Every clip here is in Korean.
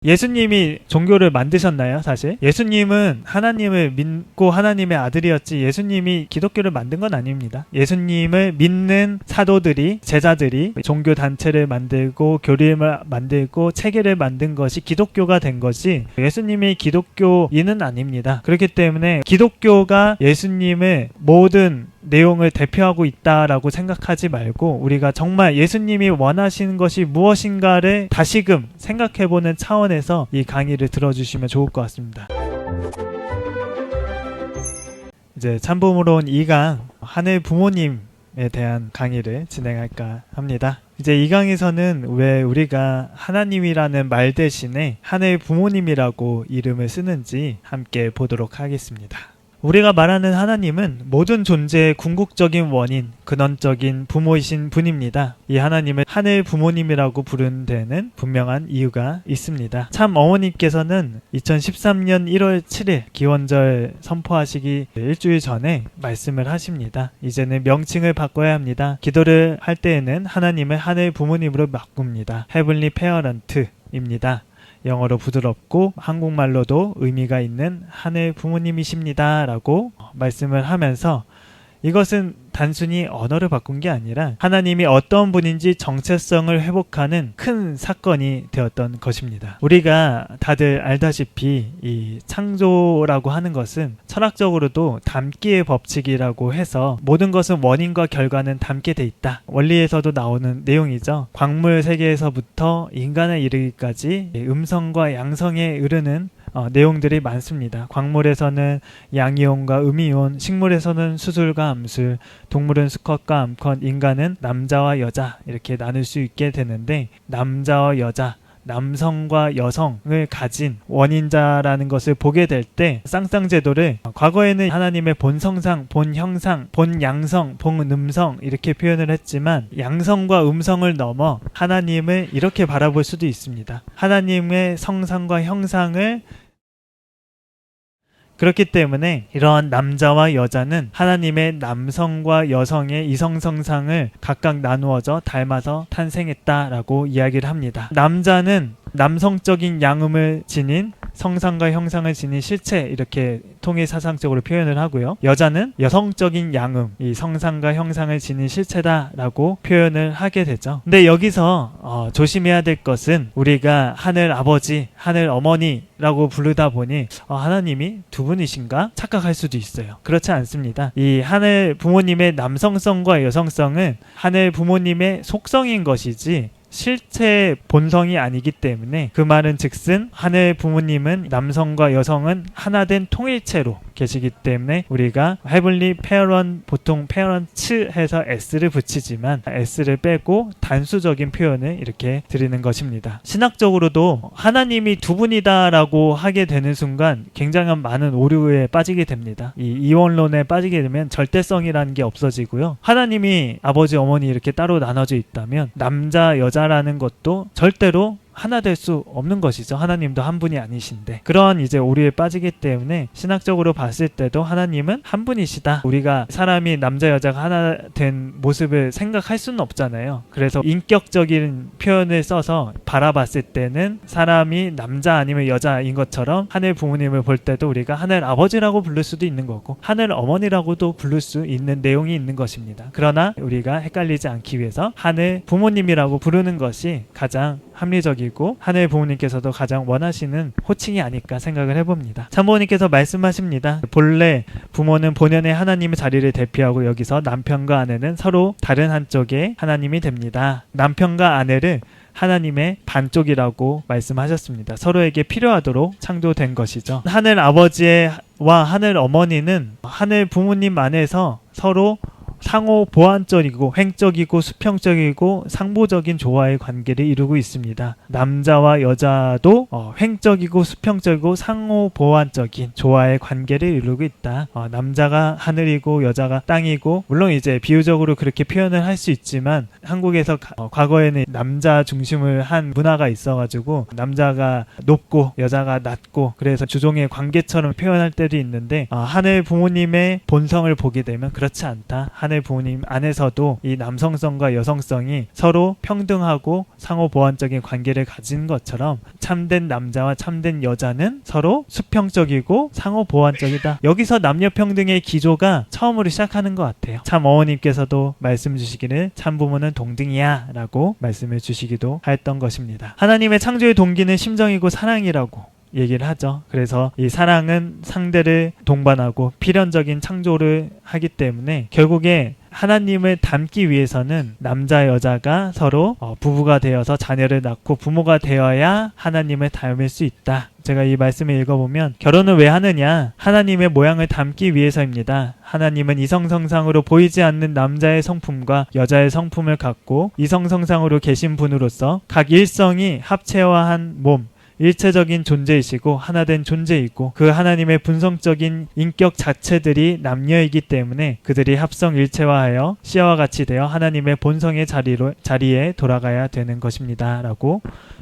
예수님이 종교를 만드셨나요? 사실 예수님은 하나님을 믿고 하나님의 아들이었지 예수님이 기독교를 만든 건 아닙니다. 예수님을 믿는 사도들이, 제자들이 종교 단체를 만들고 교리를 만들고 체계를 만든 것이 기독교가 된 것이 예수님이 기독교인은 아닙니다. 그렇기 때문에 기독교가 예수님의 모든 내용을 대표하고 있다라고 생각하지 말고 우리가 정말 예수님이 원하시는 것이 무엇인가를 다시금 생각해보는 차원에서 이 강의를 들어주시면 좋을 것 같습니다. 이제 참부모로 온 2강 하늘 부모님에 대한 강의를 진행할까 합니다. 이제 이 강에서는 왜 우리가 하나님이라는 말 대신에 하늘 부모님이라고 이름을 쓰는지 함께 보도록 하겠습니다. 우리가 말하는 하나님은 모든 존재의 궁극적인 원인, 근원적인 부모이신 분입니다. 이 하나님을 하늘 부모님이라고 부르는 데는 분명한 이유가 있습니다. 참 어머님께서는 2013년 1월 7일 기원절 선포하시기 일주일 전에 말씀을 하십니다. 이제는 명칭을 바꿔야 합니다. 기도를 할 때에는 하나님을 하늘 부모님으로 바꿉니다. Heavenly Parent입니다. 영어로 부드럽고 한국말로도 의미가 있는 하늘 부모님이십니다 라고 말씀을 하면서 이것은 단순히 언어를 바꾼 게 아니라 하나님이 어떤 분인지 정체성을 회복하는 큰 사건이 되었던 것입니다. 우리가 다들 알다시피 이 창조라고 하는 것은 철학적으로도 담기의 법칙이라고 해서 모든 것은 원인과 결과는 담게 돼 있다. 원리에서도 나오는 내용이죠. 광물 세계에서부터 인간에 이르기까지 음성과 양성에 이르는 내용들이 많습니다. 광물에서는 양이온과 음이온, 식물에서는 수술과 암술, 동물은 수컷과 암컷, 인간은 남자와 여자 이렇게 나눌 수 있게 되는데 남자와 여자, 남성과 여성을 가진 원인자라는 것을 보게 될 때 쌍쌍제도를 과거에는 하나님의 본성상, 본형상, 본양성, 본음성 이렇게 표현을 했지만 양성과 음성을 넘어 하나님을 이렇게 바라볼 수도 있습니다. 하나님의 성상과 형상을 그렇기 때문에 이러한 남자와 여자는 하나님의 남성과 여성의 이성성상을 각각 나누어져 닮아서 탄생했다라고 이야기를 합니다. 남자는 남성적인 양음을 지닌 성상과 형상을 지닌 실체 이렇게 통일 사상적으로 표현을 하고요. 여자는 여성적인 양음, 이 성상과 형상을 지닌 실체다라고 표현을 하게 되죠. 근데 여기서 조심해야 될 것은 우리가 하늘 아버지, 하늘 어머니라고 부르다 보니 하나님이 두 분이신가 착각할 수도 있어요. 그렇지 않습니다. 이 하늘 부모님의 남성성과 여성성은 하늘 부모님의 속성인 것이지 실체 본성이 아니기 때문에 그 말은 즉슨 하늘 부모님은 남성과 여성은 하나된 통일체로 계시기 때문에 우리가 Heavenly Parent, 보통 Parents 해서 S를 붙이지만 S를 빼고 단수적인 표현을 이렇게 드리는 것입니다. 신학적으로도 하나님이 두 분이다 라고 하게 되는 순간 굉장히 많은 오류에 빠지게 됩니다. 이 이원론에 빠지게 되면 절대성이라는 게 없어지고요. 하나님이 아버지 어머니 이렇게 따로 나눠져 있다면 남자 여자라는 것도 절대로 하나 될 수 없는 것이죠. 하나님도 한 분이 아니신데 그런 이제 오류에 빠지기 때문에 신학적으로 봤을 때도 하나님은 한 분이시다. 우리가 사람이 남자 여자가 하나 된 모습을 생각할 수는 없잖아요. 그래서 인격적인 표현을 써서 바라봤을 때는 사람이 남자 아니면 여자인 것처럼 하늘 부모님을 볼 때도 우리가 하늘 아버지라고 부를 수도 있는 거고 하늘 어머니라고도 부를 수 있는 내용이 있는 것입니다. 그러나 우리가 헷갈리지 않기 위해서 하늘 부모님이라고 부르는 것이 가장 합리적이고 하늘 부모님께서도 가장 원하시는 호칭이 아닐까 생각을 해봅니다. 참부모님께서 말씀하십니다. 본래 부모는 본연의 하나님의 자리를 대표하고 여기서 남편과 아내는 서로 다른 한쪽의 하나님이 됩니다. 남편과 아내를 하나님의 반쪽이라고 말씀하셨습니다. 서로에게 필요하도록 창조된 것이죠. 하늘 아버지와 하늘 어머니는 하늘 부모님 안에서 서로 상호 보완적이고 횡적이고 수평적이고 상보적인 조화의 관계를 이루고 있습니다. 남자와 여자도 횡적이고 수평적이고 상호 보완적인 조화의 관계를 이루고 있다. 남자가 하늘이고 여자가 땅이고 물론 이제 비유적으로 그렇게 표현을 할 수 있지만 한국에서 과거에는 남자 중심을 한 문화가 있어가지고 남자가 높고 여자가 낮고 그래서 주종의 관계처럼 표현할 때도 있는데 하늘 부모님의 본성을 보게 되면 그렇지 않다. 하늘 부모님 안에서도 이 남성성과 여성성이 서로 평등하고 상호 보완적인 관계를 가진 것처럼 참된 남자와 참된 여자는 서로 수평적이고 상호 보완적이다. 여기서 남녀 평등의 기조가 처음으로 시작하는 것 같아요. 참 어머님께서도 말씀 주시기를 참 부모는 동등이야 라고 말씀을 주시기도 했던 것입니다. 하나님의 창조의 동기는 심정이고 사랑이라고 얘기를 하죠. 그래서 이 사랑은 상대를 동반하고 필연적인 창조를 하기 때문에 결국에 하나님을 닮기 위해서는 남자 여자가 서로 부부가 되어서 자녀를 낳고 부모가 되어야 하나님을 닮을 수 있다. 제가 이 말씀을 읽어보면 결혼을 왜 하느냐? 하나님의 모양을 닮기 위해서입니다. 하나님은 이성성상으로 보이지 않는 남자의 성품과 여자의 성품을 갖고 이성성상으로 계신 분으로서 각 일성이 합체화한 몸, 일체적인 존재이시고 하나된 존재이고 그 하나님의 분성적인 인격 자체들이 남녀이기 때문에 그들이 합성 일체화하여 씨와 같이 되어 하나님의 본성의 자리에 돌아가야 되는 것입니다 라고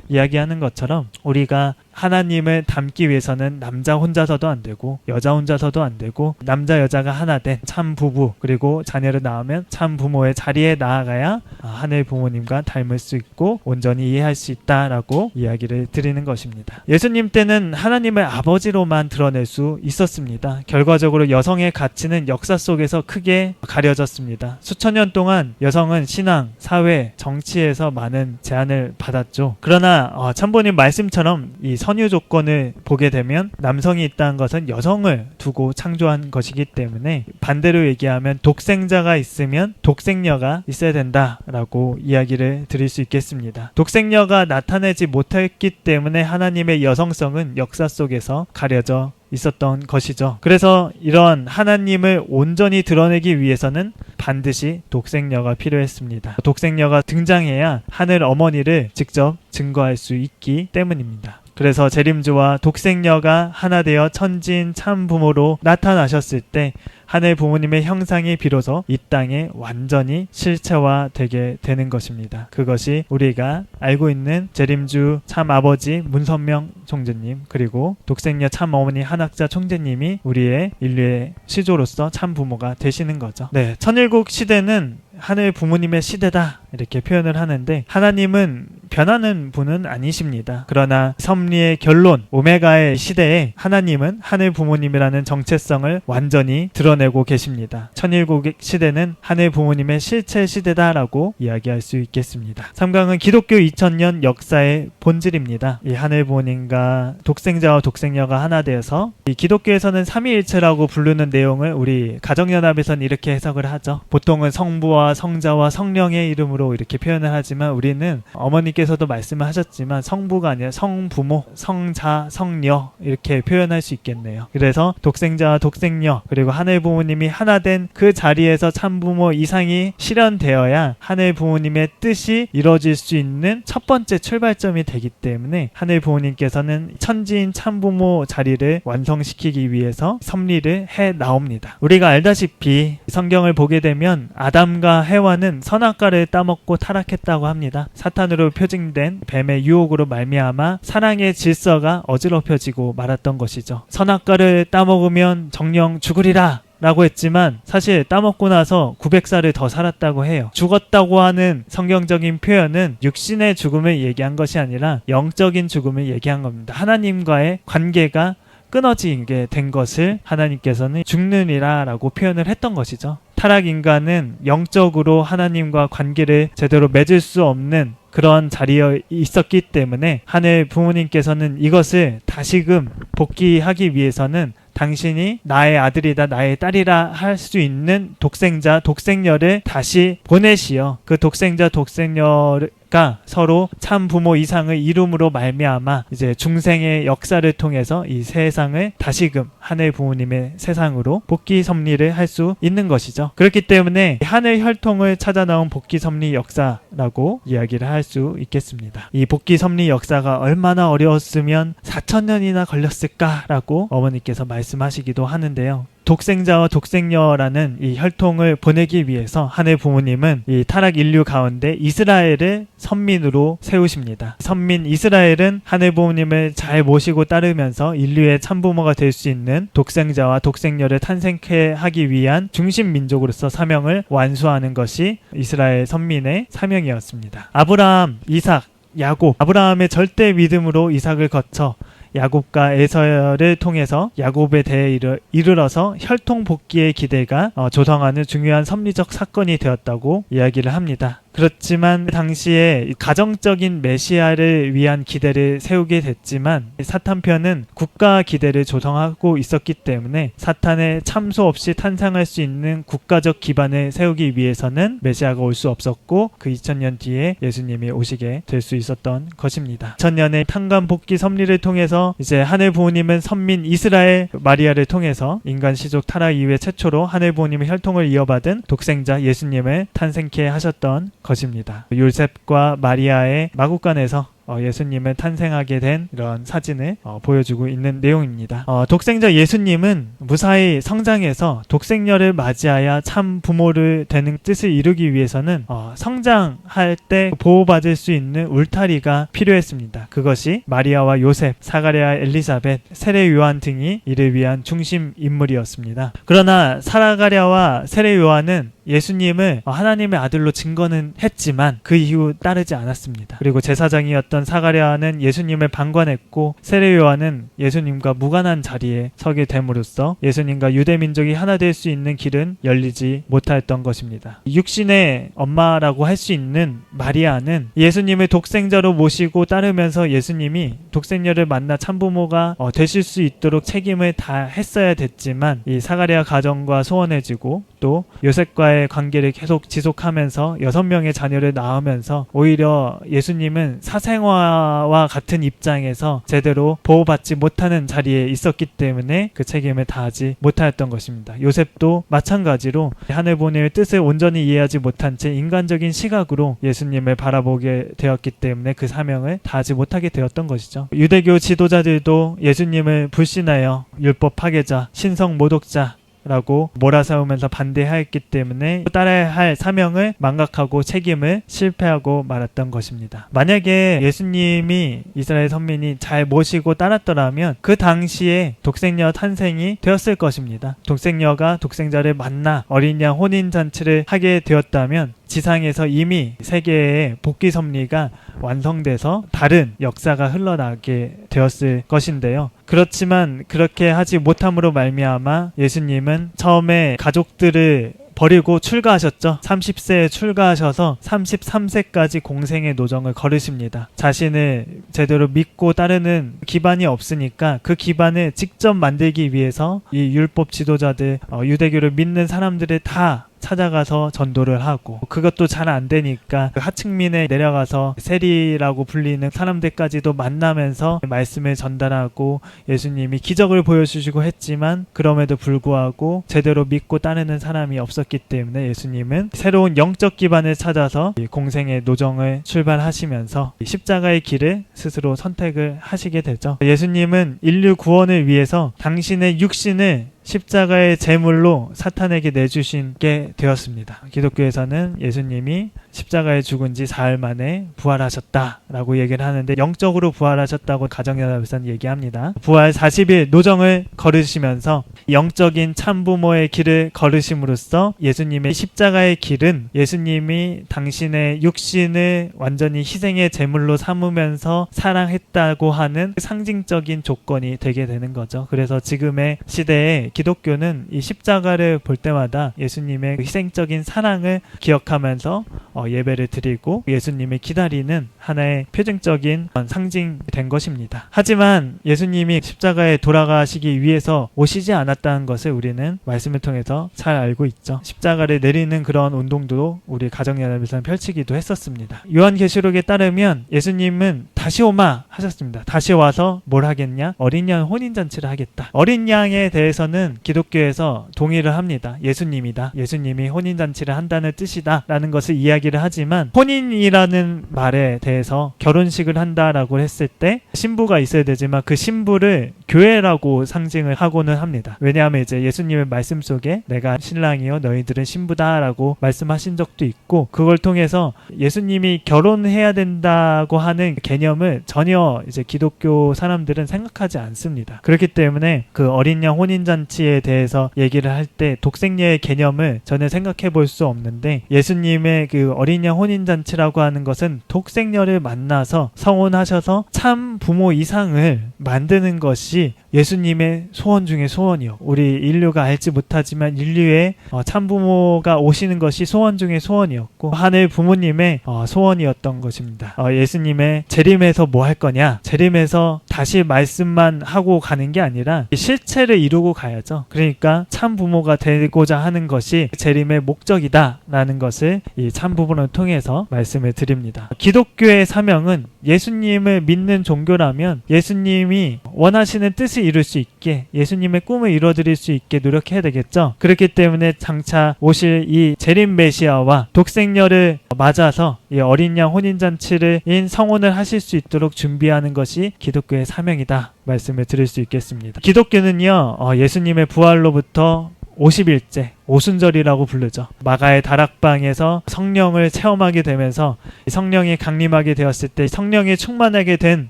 이야기하는 것처럼 우리가 하나님을 닮기 위해서는 남자 혼자서도 안 되고 여자 혼자서도 안 되고 남자 여자가 하나 된 참 부부 그리고 자녀를 낳으면 참 부모의 자리에 나아가야 하늘 부모님과 닮을 수 있고 온전히 이해할 수 있다라고 이야기를 드리는 것입니다. 예수님 때는 하나님을 아버지로만 드러낼 수 있었습니다. 결과적으로 여성의 가치는 역사 속에서 크게 가려졌습니다. 수천 년 동안 여성은 신앙, 사회, 정치에서 많은 제한을 받았죠. 그러나 참부님 말씀처럼 이 선유 조건을 보게 되면 남성이 있다는 것은 여성을 두고 창조한 것이기 때문에 반대로 얘기하면 독생자가 있으면 독생녀가 있어야 된다라고 이야기를 드릴 수 있겠습니다. 독생녀가 나타내지 못했기 때문에 하나님의 여성성은 역사 속에서 가려져 있었던 것이죠. 그래서 이런 하나님을 온전히 드러내기 위해서는 반드시 독생녀가 필요했습니다. 독생녀가 등장해야 하늘 어머니를 직접 증거할 수 있기 때문입니다. 그래서 재림주와 독생녀가 하나 되어 천지인 참 부모로 나타나셨을 때 하늘 부모님의 형상이 비로소 이 땅에 완전히 실체화되게 되는 것입니다. 그것이 우리가 알고 있는 재림주 참 아버지 문선명 총재님 그리고 독생녀 참 어머니 한학자 총재님이 우리의 인류의 시조로서 참 부모가 되시는 거죠. 네, 천일국 시대는 하늘 부모님의 시대다 이렇게 표현을 하는데 하나님은 변하는 분은 아니십니다. 그러나 섭리의 결론 오메가의 시대에 하나님은 하늘 부모님이라는 정체성을 완전히 드러내고 계십니다. 천일국 시대는 하늘 부모님의 실체 시대다라고 이야기할 수 있겠습니다. 3강은 기독교 2000년 역사의 본질입니다. 이 하늘 부모님과 독생자와 독생녀가 하나 되어서 이 기독교에서는 삼위일체라고 부르는 내용을 우리 가정연합에서는 이렇게 해석을 하죠. 보통은 성부와 성자와 성령의 이름으로 이렇게 표현을 하지만 우리는 어머니께서도 말씀을 하셨지만 성부가 아니라 성부모, 성자, 성녀 이렇게 표현할 수 있겠네요. 그래서 독생자와 독생녀 그리고 하늘 부모님이 하나 된 그 자리에서 참부모 이상이 실현되어야 하늘 부모님의 뜻이 이루어질 수 있는 첫 번째 출발점이 되기 때문에 하늘 부모님께서는 천지인 참부모 자리를 완성시키기 위해서 섭리를 해 나옵니다. 우리가 알다시피 성경을 보게 되면 아담과 해와는 선악과를 따먹고 타락했다고 합니다. 사탄으로 표징된 뱀의 유혹으로 말미암아 사랑의 질서가 어지럽혀지고 말았던 것이죠. 선악과를 따먹으면 정령 죽으리라 라고 했지만 사실 따먹고 나서 900살을 더 살았다고 해요. 죽었다고 하는 성경적인 표현은 육신의 죽음을 얘기한 것이 아니라 영적인 죽음을 얘기한 겁니다. 하나님과의 관계가 끊어지게 된 것을 하나님께서는 죽느니라 라고 표현을 했던 것이죠. 타락인간은 영적으로 하나님과 관계를 제대로 맺을 수 없는 그런 자리에 있었기 때문에 하늘 부모님께서는 이것을 다시금 복귀하기 위해서는 당신이 나의 아들이다 나의 딸이라 할 수 있는 독생자 독생녀를 다시 보내시어 그 독생자 독생녀가 서로 참 부모 이상을 이룸으로 말미암아 이제 중생의 역사를 통해서 이 세상을 다시금 하늘 부모님의 세상으로 복귀 섭리를 할 수 있는 것이죠. 그렇기 때문에 하늘 혈통을 찾아 나온 복귀 섭리 역사라고 이야기를 할 수 있겠습니다. 이 복귀 섭리 역사가 얼마나 어려웠으면 4000년이나 걸렸을까라고 어머니께서 말씀하시기도 하는데요. 독생자와 독생녀라는 이 혈통을 보내기 위해서 하늘 부모님은 이 타락 인류 가운데 이스라엘을 선민으로 세우십니다. 선민 이스라엘은 하늘 부모님을 잘 모시고 따르면서 인류의 참부모가 될 수 있는 독생자와 독생녀를 탄생케 하기 위한 중심 민족으로서 사명을 완수하는 것이 이스라엘 선민의 사명이었습니다. 아브라함, 이삭, 야곱, 아브라함의 절대 믿음으로 이삭을 거쳐 야곱과 에서를 통해서 야곱에 대해 이르러서 혈통 복귀의 기대가 조성하는 중요한 섭리적 사건이 되었다고 이야기를 합니다. 그렇지만 당시에 가정적인 메시아를 위한 기대를 세우게 됐지만 사탄편은 국가 기대를 조성하고 있었기 때문에 사탄의 참소 없이 탄생할 수 있는 국가적 기반을 세우기 위해서는 메시아가 올 수 없었고 그 2000년 뒤에 예수님이 오시게 될 수 있었던 것입니다. 2000년의 탄감 복귀 섭리를 통해서 이제 하늘 부모님은 선민 이스라엘 마리아를 통해서 인간 시족 타락 이후에 최초로 하늘 부모님의 혈통을 이어받은 독생자 예수님을 탄생케 하셨던 것입니다. 요셉과 마리아의 마구간에서 예수님을 탄생하게 된 이런 사진을 보여주고 있는 내용입니다. 독생자 예수님은 무사히 성장해서 독생녀를 맞이하여 참 부모를 되는 뜻을 이루기 위해서는 성장할 때 보호받을 수 있는 울타리가 필요했습니다. 그것이 마리아와 요셉, 사가랴, 엘리사벳, 세례 요한 등이 이를 위한 중심 인물이었습니다. 그러나 사가랴와 세례 요한은 예수님을 하나님의 아들로 증거는 했지만 그 이후 따르지 않았습니다. 그리고 제사장이었던 사가랴는 예수님을 방관했고 세례 요한은 예수님과 무관한 자리에 서게 됨으로써 예수님과 유대 민족이 하나 될 수 있는 길은 열리지 못했던 것입니다. 육신의 엄마라고 할 수 있는 마리아는 예수님을 독생자로 모시고 따르면서 예수님이 독생녀를 만나 참부모가 되실 수 있도록 책임을 다 했어야 됐지만 이 사가랴 가정과 소원해지고 또 요셉과의 관계를 계속 지속하면서 6명의 자녀를 낳으면서 오히려 예수님은 사생화와 같은 입장에서 제대로 보호받지 못하는 자리에 있었기 때문에 그 책임을 다하지 못하였던 것입니다. 요셉도 마찬가지로 하늘 부모님의 뜻을 온전히 이해하지 못한 채 인간적인 시각으로 예수님을 바라보게 되었기 때문에 그 사명을 다하지 못하게 되었던 것이죠. 유대교 지도자들도 예수님을 불신하여 율법 파괴자, 신성 모독자 라고 몰아세우면서 반대하였기 때문에 따라야 할 사명을 망각하고 책임을 실패하고 말았던 것입니다. 만약에 예수님이 이스라엘 선민이 잘 모시고 따랐더라면 그 당시에 독생녀 탄생이 되었을 것입니다. 독생녀가 독생자를 만나 어린 양 혼인잔치를 하게 되었다면 지상에서 이미 세계의 복귀 섭리가 완성돼서 다른 역사가 흘러나게 되었을 것인데요. 그렇지만 그렇게 하지 못함으로 말미암아 예수님은 처음에 가족들을 버리고 출가하셨죠. 30세에 출가하셔서 33세까지 공생의 노정을 걸으십니다. 자신을 제대로 믿고 따르는 기반이 없으니까 그 기반을 직접 만들기 위해서 이 율법 지도자들, 유대교를 믿는 사람들을 다 찾아가서 전도를 하고 그것도 잘 안 되니까 그 하층민에 내려가서 세리라고 불리는 사람들까지도 만나면서 말씀을 전달하고 예수님이 기적을 보여주시고 했지만 그럼에도 불구하고 제대로 믿고 따르는 사람이 없었기 때문에 예수님은 새로운 영적 기반을 찾아서 공생의 노정을 출발하시면서 십자가의 길을 스스로 선택을 하시게 되죠. 예수님은 인류 구원을 위해서 당신의 육신을 십자가의 제물로 사탄에게 내주신 게 되었습니다. 기독교에서는 예수님이 십자가에 죽은 지 사흘 만에 부활하셨다라고 얘기를 하는데 영적으로 부활하셨다고 가정연합에서는 얘기합니다. 부활 40일 노정을 걸으시면서 영적인 참부모의 길을 걸으심으로써 예수님의 십자가의 길은 예수님이 당신의 육신을 완전히 희생의 제물로 삼으면서 사랑했다고 하는 상징적인 조건이 되게 되는 거죠. 그래서 지금의 시대에 기독교는 이 십자가를 볼 때마다 예수님의 희생적인 사랑을 기억하면서 예배를 드리고 예수님을 기다리는 하나의 표징적인 상징이 된 것입니다. 하지만 예수님이 십자가에 돌아가시기 위해서 오시지 않았다는 것을 우리는 말씀을 통해서 잘 알고 있죠. 십자가를 내리는 그런 운동도 우리 가정연합에서는 펼치기도 했었습니다. 요한계시록에 따르면 예수님은 다시 오마 하셨습니다. 다시 와서 뭘 하겠냐? 어린 양 혼인잔치를 하겠다. 어린 양에 대해서는 기독교에서 동의를 합니다. 예수님이다. 예수님이 혼인잔치를 한다는 뜻이다 라는 것을 이야기를 하지만 혼인이라는 말에 대해서 결혼식을 한다라고 했을 때 신부가 있어야 되지만 그 신부를 교회라고 상징을 하고는 합니다. 왜냐하면 이제 예수님의 말씀 속에 내가 신랑이요 너희들은 신부다라고 말씀하신 적도 있고, 그걸 통해서 예수님이 결혼해야 된다고 하는 개념을 전혀 이제 기독교 사람들은 생각하지 않습니다. 그렇기 때문에 그 어린 양 혼인잔치에 대해서 얘기를 할 때 독생녀의 개념을 전혀 생각해 볼 수 없는데, 예수님의 그 어린 양 혼인잔치라고 하는 것은 독생녀를 만나서 성혼하셔서 참 부모 이상을 만드는 것이 예수님의 소원 중에 소원이요. 우리 인류가 알지 못하지만 인류의 참부모가 오시는 것이 소원 중에 소원이었고, 하늘 부모님의 소원이었던 것입니다. 예수님의 재림에서 뭐 할 거냐? 재림에서 다시 말씀만 하고 가는 게 아니라 실체를 이루고 가야죠. 그러니까 참부모가 되고자 하는 것이 재림의 목적이다라는 것을 이 참부모를 통해서 말씀을 드립니다. 기독교의 사명은 예수님을 믿는 종교라면 예수님이 원하시는 뜻을 이룰 수 있게, 예수님의 꿈을 이뤄드릴 수 있게 노력해야 되겠죠. 그렇기 때문에 장차 오실 이 재림 메시아와 독생녀를 맞아서 이 어린 양 혼인잔치를 성혼을 하실 수 있도록 준비하는 것이 기독교의 사명이다 말씀을 드릴 수 있겠습니다. 기독교는요, 예수님의 부활로부터 50일째 오순절이라고 부르죠. 마가의 다락방에서 성령을 체험하게 되면서 성령이 강림하게 되었을 때 성령이 충만하게 된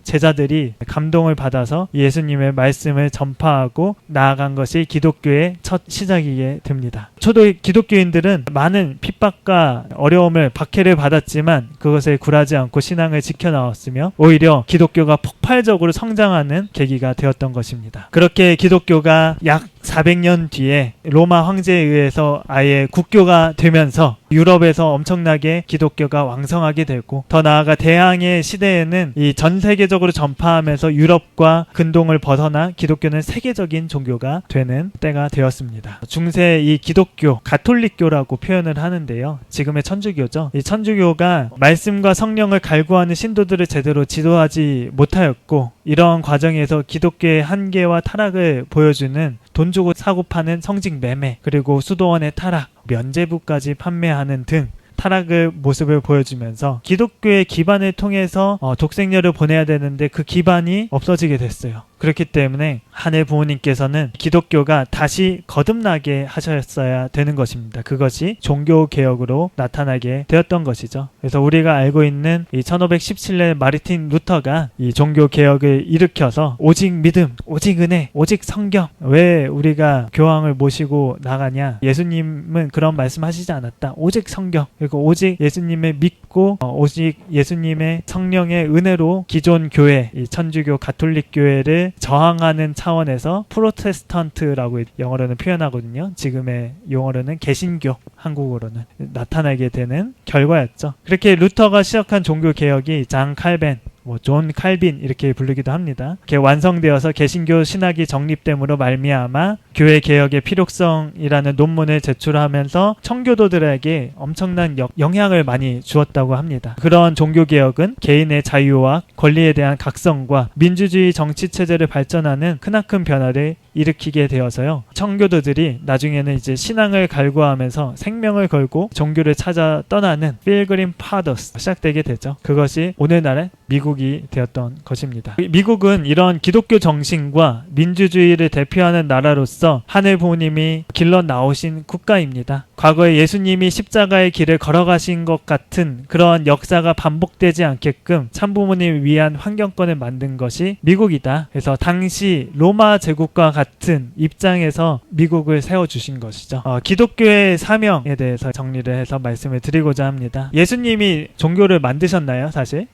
제자들이 감동을 받아서 예수님의 말씀을 전파하고 나아간 것이 기독교의 첫 시작이게 됩니다. 초도 기독교인들은 많은 핍박과 어려움을 박해를 받았지만 그것을 굴하지 않고 신앙을 지켜나왔으며 오히려 기독교가 폭발적으로 성장하는 계기가 되었던 것입니다. 그렇게 기독교가 약 400년 뒤에 로마 황제에 의해서 아예 국교가 되면서 유럽에서 엄청나게 기독교가 왕성하게 되고, 더 나아가 대항해 시대에는 이 전 세계적으로 전파하면서 유럽과 근동을 벗어나 기독교는 세계적인 종교가 되는 때가 되었습니다. 중세 이 기독교, 가톨릭교라고 표현을 하는데요. 지금의 천주교죠. 이 천주교가 말씀과 성령을 갈구하는 신도들을 제대로 지도하지 못하였고, 이러한 과정에서 기독교의 한계와 타락을 보여주는 돈 주고 사고 파는 성직 매매, 그리고 수도원의 타락, 면제부까지 판매하는 등 타락의 모습을 보여주면서 기독교의 기반을 통해서 독생녀를 보내야 되는데 그 기반이 없어지게 됐어요. 그렇기 때문에 하늘 부모님께서는 기독교가 다시 거듭나게 하셨어야 되는 것입니다. 그것이 종교개혁으로 나타나게 되었던 것이죠. 그래서 우리가 알고 있는 이 1517년 마르틴 루터가 이 종교개혁을 일으켜서 오직 믿음, 오직 은혜, 오직 성경, 왜 우리가 교황을 모시고 나가냐? 예수님은 그런 말씀하시지 않았다. 오직 성경, 그리고 오직 예수님을 믿고 오직 예수님의 성령의 은혜로 기존 교회, 이 천주교 가톨릭 교회를 저항하는 차원에서 프로테스탄트라고 영어로는 표현하거든요. 지금의 용어로는 개신교, 한국어로는 나타나게 되는 결과였죠. 그렇게 루터가 시작한 종교개혁이 장 칼벤, 존 칼빈 이렇게 부르기도 합니다. 이렇게 완성되어서 개신교 신학이 정립됨으로 말미암아 교회 개혁의 필요성이라는 논문을 제출하면서 청교도들에게 엄청난 영향을 많이 주었다고 합니다. 그런 종교개혁은 개인의 자유와 권리에 대한 각성과 민주주의 정치체제를 발전하는 크나큰 변화를 일으키게 되어서요. 청교도들이 나중에는 이제 신앙을 갈구하면서 생명을 걸고 종교를 찾아 떠나는 필그림 파더스 시작되게 되죠. 그것이 오늘날의 미국이 되었던 것입니다. 미국은 이런 기독교 정신과 민주주의를 대표하는 나라로서 하늘 부모님이 길러 나오신 국가입니다. 과거에 예수님이 십자가의 길을 걸어가신 것 같은 그런 역사가 반복되지 않게끔 참부모님을 위한 환경권을 만든 것이 미국이다. 그래서 당시 로마 제국과 같은 입장에서 미국을 세워주신 것이죠. 기독교의 사명에 대해서 정리를 해서 말씀을 드리고자 합니다. 예수님이 종교를 만드셨나요, 사실?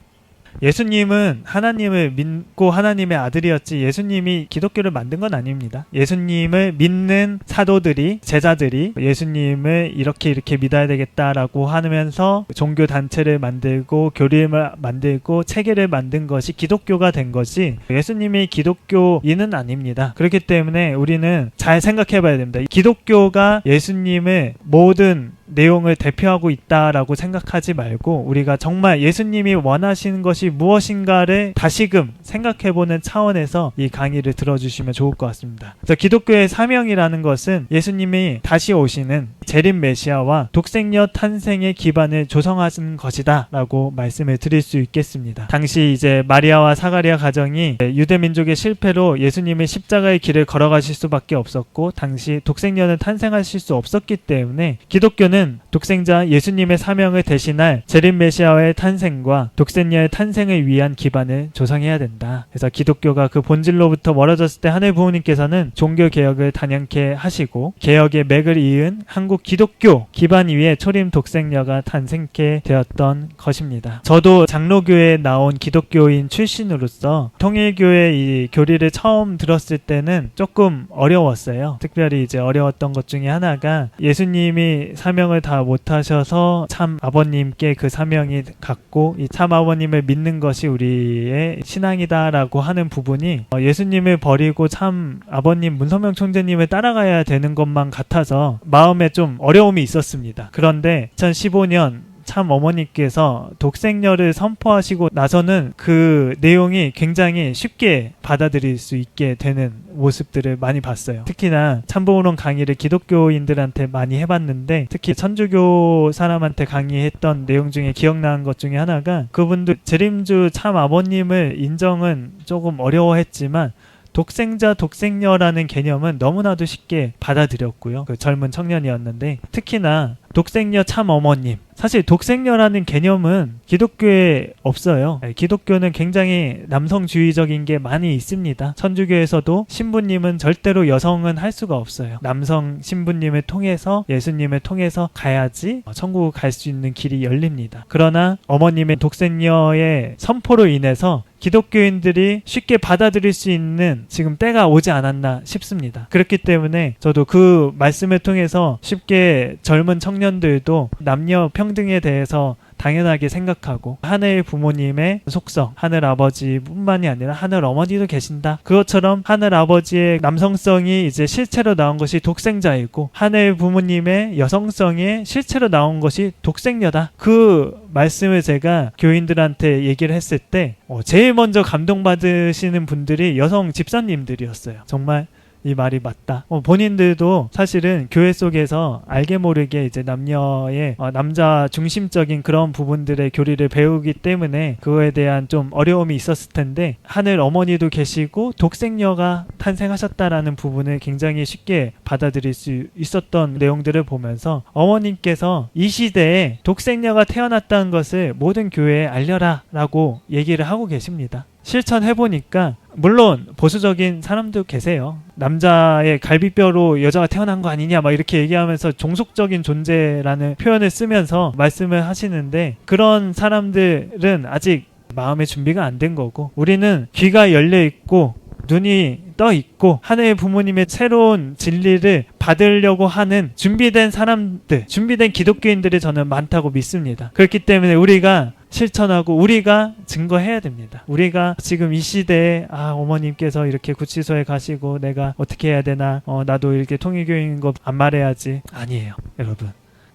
예수님은 하나님을 믿고 하나님의 아들이었지 예수님이 기독교를 만든 건 아닙니다. 예수님을 믿는 사도들이, 제자들이 예수님을 이렇게 믿어야 되겠다라고 하면서 종교 단체를 만들고 교리를 만들고 체계를 만든 것이 기독교가 된 것이 예수님이 기독교인은 아닙니다. 그렇기 때문에 우리는 잘 생각해 봐야 됩니다. 기독교가 예수님의 모든 내용을 대표하고 있다라고 생각하지 말고 우리가 정말 예수님이 원하시는 것이 무엇인가를 다시금 생각해보는 차원에서 이 강의를 들어주시면 좋을 것 같습니다. 그래서 기독교의 사명이라는 것은 예수님이 다시 오시는 재림 메시아와 독생녀 탄생의 기반을 조성하는 것이다 라고 말씀을 드릴 수 있겠습니다. 당시 이제 마리아와 사가랴 가정이 유대민족의 실패로 예수님의 십자가의 길을 걸어가실 수밖에 없었고 당시 독생녀는 탄생하실 수 없었기 때문에 기독교는 독생자 예수님의 사명을 대신할 재림 메시아의 탄생과 독생녀의 탄생을 위한 기반을 조성해야 된다. 그래서 기독교가 그 본질로부터 멀어졌을 때 하늘 부모님께서는 종교개혁을 단연케 하시고 개혁의 맥을 이은 한국 기독교 기반 위에 초림 독생녀가 탄생케 되었던 것입니다. 저도 장로교에 나온 기독교인 출신으로서 통일교의 이 교리를 처음 들었을 때는 조금 어려웠어요. 특별히 이제 어려웠던 것 중에 하나가 예수님이 사명을 다 못하셔서 참 아버님께 그 사명이 갔고 이 참 아버님을 믿는 것이 우리의 신앙이다라고 하는 부분이 예수님을 버리고 참 아버님 문선명 총재님을 따라가야 되는 것만 같아서 마음에 좀 어려움이 있었습니다. 그런데 2015년 참 어머니께서 독생녀를 선포하시고 나서는 그 내용이 굉장히 쉽게 받아들일 수 있게 되는 모습들을 많이 봤어요. 특히나 참보론 강의를 기독교인들한테 많이 해봤는데 특히 천주교 사람한테 강의했던 내용 중에 기억나는 것 중에 하나가 그분도 재림주 참 아버님을 인정은 조금 어려워했지만 독생자, 독생녀라는 개념은 너무나도 쉽게 받아들였고요. 그 젊은 청년이었는데 특히나 독생녀 참 어머님. 사실 독생녀라는 개념은 기독교에 없어요. 기독교는 굉장히 남성주의적인 게 많이 있습니다. 천주교에서도 신부님은 절대로 여성은 할 수가 없어요. 남성 신부님을 통해서 예수님을 통해서 가야지 천국 갈 수 있는 길이 열립니다. 그러나 어머님의 독생녀의 선포로 인해서 기독교인들이 쉽게 받아들일 수 있는 지금 때가 오지 않았나 싶습니다. 그렇기 때문에 저도 그 말씀을 통해서 쉽게 젊은 청년들도 남녀 평등에 대해서 당연하게 생각하고 하늘 부모님의 속성, 하늘 아버지뿐만이 아니라 하늘 어머니도 계신다. 그것처럼 하늘 아버지의 남성성이 이제 실체로 나온 것이 독생자이고 하늘 부모님의 여성성이 실체로 나온 것이 독생녀다. 그 말씀을 제가 교인들한테 얘기를 했을 때 제일 먼저 감동받으시는 분들이 여성 집사님들이었어요. 정말 이 말이 맞다. 본인들도 사실은 교회 속에서 알게 모르게 이제 남녀의 남자 중심적인 그런 부분들의 교리를 배우기 때문에 그거에 대한 좀 어려움이 있었을 텐데 하늘 어머니도 계시고 독생녀가 탄생하셨다라는 부분을 굉장히 쉽게 받아들일 수 있었던 내용들을 보면서 어머님께서 이 시대에 독생녀가 태어났다는 것을 모든 교회에 알려라 라고 얘기를 하고 계십니다. 실천해보니까 물론 보수적인 사람도 계세요. 남자의 갈비뼈로 여자가 태어난 거 아니냐 막 이렇게 얘기하면서 종속적인 존재라는 표현을 쓰면서 말씀을 하시는데 그런 사람들은 아직 마음의 준비가 안 된 거고 우리는 귀가 열려 있고 눈이 떠 있고 하나의 부모님의 새로운 진리를 받으려고 하는 준비된 사람들, 준비된 기독교인들이 저는 많다고 믿습니다. 그렇기 때문에 우리가 실천하고 우리가 증거해야 됩니다. 우리가 지금 이 시대에 어머님께서 이렇게 구치소에 가시고 내가 어떻게 해야 되나 나도 이렇게 통일교인 거 안 말해야지. 아니에요, 여러분.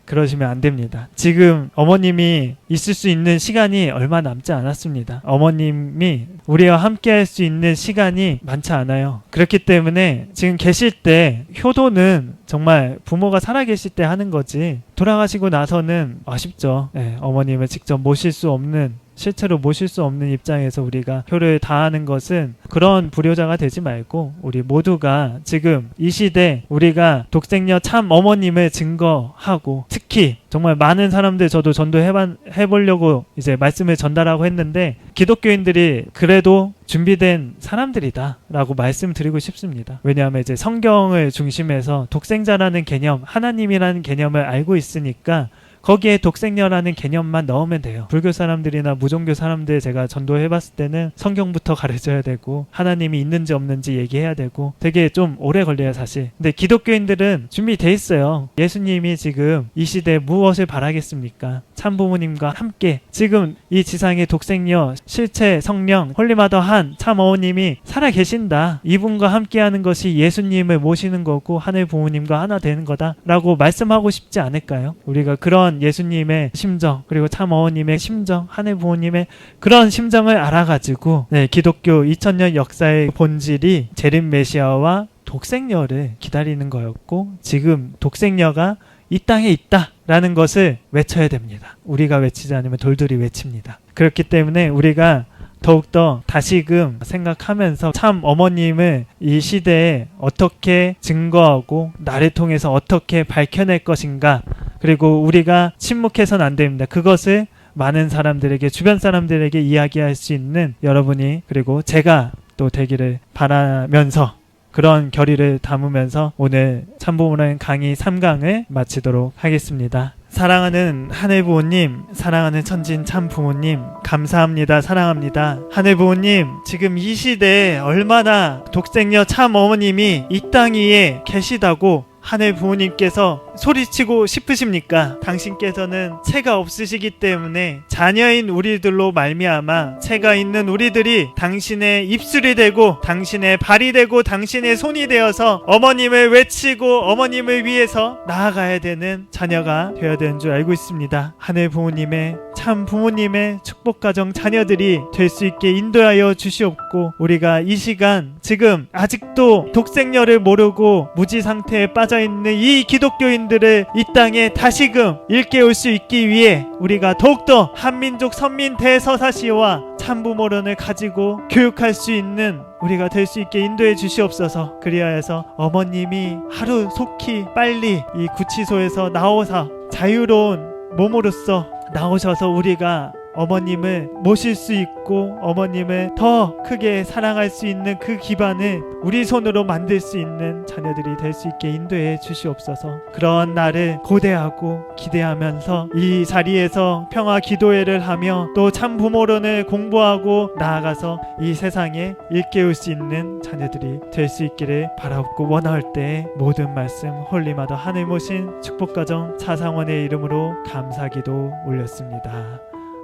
그러시면 안 됩니다. 지금 어머님이 있을 수 있는 시간이 얼마 남지 않았습니다. 어머님이 우리와 함께 할 수 있는 시간이 많지 않아요. 그렇기 때문에 지금 계실 때 효도는 정말 부모가 살아계실 때 하는 거지 돌아가시고 나서는 아쉽죠. 어머님을 직접 모실 수 없는 실제로 모실 수 없는 입장에서 우리가 효를 다하는 것은 그런 불효자가 되지 말고 우리 모두가 지금 이 시대 우리가 독생녀 참 어머님을 증거하고 특히 정말 많은 사람들 저도 전도해보려고 이제 말씀을 전달하고 했는데 기독교인들이 그래도 준비된 사람들이다 라고 말씀드리고 싶습니다. 왜냐하면 이제 성경을 중심해서 독생자라는 개념, 하나님이라는 개념을 알고 있으니까 거기에 독생녀라는 개념만 넣으면 돼요. 불교 사람들이나 무종교 사람들 제가 전도해봤을 때는 성경부터 가르쳐야 되고 하나님이 있는지 없는지 얘기해야 되고 되게 좀 오래 걸려요 사실. 근데 기독교인들은 준비돼 있어요. 예수님이 지금 이 시대에 무엇을 바라겠습니까? 참부모님과 함께 지금 이 지상의 독생녀 실체 성령 홀리마더 한 참 어머님이 살아 계신다. 이분과 함께하는 것이 예수님을 모시는 거고 하늘 부모님과 하나 되는 거다 라고 말씀하고 싶지 않을까요? 우리가 그런 예수님의 심정 그리고 참 어머님의 심정 하늘 부모님의 그런 심정을 알아가지고 기독교 2000년 역사의 본질이 재림 메시아와 독생녀를 기다리는 거였고 지금 독생녀가 이 땅에 있다 라는 것을 외쳐야 됩니다. 우리가 외치지 않으면 돌들이 외칩니다. 그렇기 때문에 우리가 더욱더 다시금 생각하면서 참 어머님을 이 시대에 어떻게 증거하고 나를 통해서 어떻게 밝혀낼 것인가 그리고 우리가 침묵해서는 안 됩니다. 그것을 많은 사람들에게 주변 사람들에게 이야기할 수 있는 여러분이 그리고 제가 또 되기를 바라면서 그런 결의를 담으면서 오늘 참부모님 강의 3강을 마치도록 하겠습니다. 사랑하는 하늘부모님, 사랑하는 천진 참부모님 감사합니다. 사랑합니다. 하늘부모님 지금 이 시대에 얼마나 독생녀 참어머님이 이 땅 위에 계시다고 하늘 부모님께서 소리치고 싶으십니까? 당신께서는 채가 없으시기 때문에 자녀인 우리들로 말미암아 채가 있는 우리들이 당신의 입술이 되고 당신의 발이 되고 당신의 손이 되어서 어머님을 외치고 어머님을 위해서 나아가야 되는 자녀가 되어야 되는 줄 알고 있습니다. 하늘 부모님의 참 부모님의 축복가정 자녀들이 될 수 있게 인도하여 주시옵고 우리가 이 시간 지금 아직도 독생녀를 모르고 무지 상태에 빠져있는 이 기독교인들을 이 땅에 다시금 일깨울 수 있기 위해 우리가 더욱더 한민족 선민 대서사시와 참부모론을 가지고 교육할 수 있는 우리가 될 수 있게 인도해 주시옵소서. 그리하여서 어머님이 하루 속히 빨리 이 구치소에서 나오사 자유로운 몸으로서 나오셔서 우리가 어머님을 모실 수 있고 어머님을 더 크게 사랑할 수 있는 그 기반을 우리 손으로 만들 수 있는 자녀들이 될 수 있게 인도해 주시옵소서. 그런 날을 고대하고 기대하면서 이 자리에서 평화 기도회를 하며 또 참부모론을 공부하고 나아가서 이 세상에 일깨울 수 있는 자녀들이 될 수 있기를 바라옵고 원할 때 모든 말씀 홀리마더 하늘 모신 축복가정 차상원의 이름으로 감사기도 올렸습니다.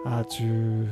아주